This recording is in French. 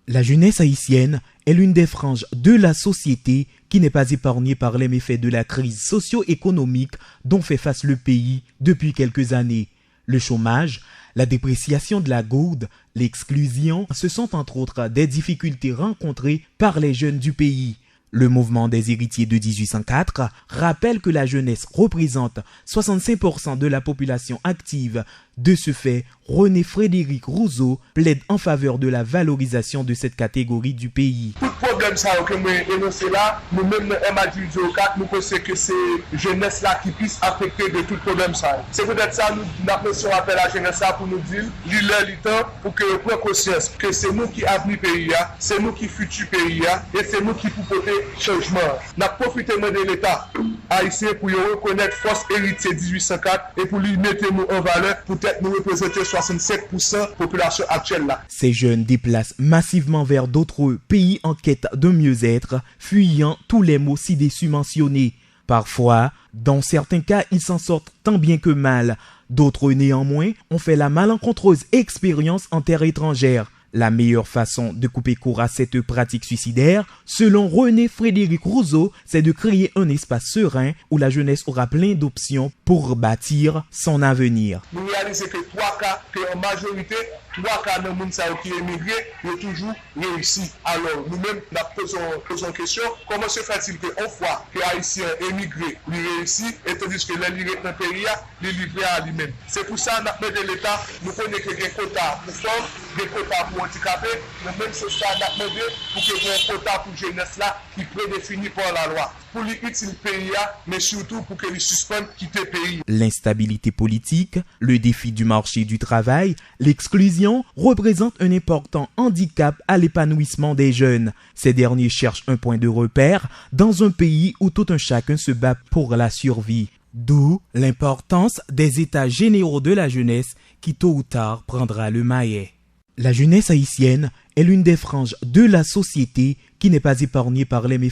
La jeunesse haïtienne est l'une des franges de la société qui n'est pas épargnée par les méfaits de la crise socio-économique dont fait face le pays depuis quelques années. Le chômage, la dépréciation de la gourde, l'exclusion, ce sont entre autres des difficultés rencontrées par les jeunes du pays. Le mouvement des héritiers de 1804 rappelle que la jeunesse représente 65% de la population active. De ce fait, René Frédéric Rousseau plaide en faveur de la valorisation de cette catégorie du pays. Tout problème ça que moi énoncé là, nous-mêmes dans M4, nous pensons que c'est la jeunesse là qui puisse affecter de tout problème ça. C'est peut-être ça nous appelons appel à la jeunesse ça pour nous dire, le temps pour que nous prenions conscience que c'est nous qui avenir pays, c'est nous qui futur pays et c'est nous qui pouvons porter changement. Nous profitons de l'État haïtien pour reconnaître force héritier 1804 et pour lui mettre nous en valeur pour nous représenter 67% de la population actuelle là. Ces jeunes déplacent massivement vers d'autres pays en quête de mieux-être, fuyant tous les maux si déçus mentionnés. Parfois, dans certains cas, ils s'en sortent tant bien que mal. D'autres, néanmoins, ont fait la malencontreuse expérience en terre étrangère. La meilleure façon de couper court à cette pratique suicidaire, selon René Frédéric Rousseau, c'est de créer un espace serein où la jeunesse aura plein d'options pour bâtir son avenir. Nous réalisons que en majorité, 3 cas de monde qui est émigré, ont toujours réussi. Alors, nous-mêmes, nous posons question, comment se fait-il qu'on voit que les Haïtiens émigrés réussissent, et tandis que les livrés dans le pays, les livrés à lui-même. C'est pour ça que nous, l'État, nous connaissons que des quotas pour femmes, des quotas pour handicapés, mais même c'est ça nous demandé pour que y ait un quota pour jeunesse là qui est prédéfini par la loi. Pour les utile pays, mais surtout pour que les suspendent quitter le pays. L'instabilité politique, le défi du marché du travail, l'exclusion représentent un important handicap à l'épanouissement des jeunes. Ces derniers cherchent un point de repère dans un pays où tout un chacun se bat pour la survie. D'où l'importance des états généraux de la jeunesse qui tôt ou tard prendra le maillet. La jeunesse haïtienne est l'une des franges de la société qui n'est pas épargnée par les méfaits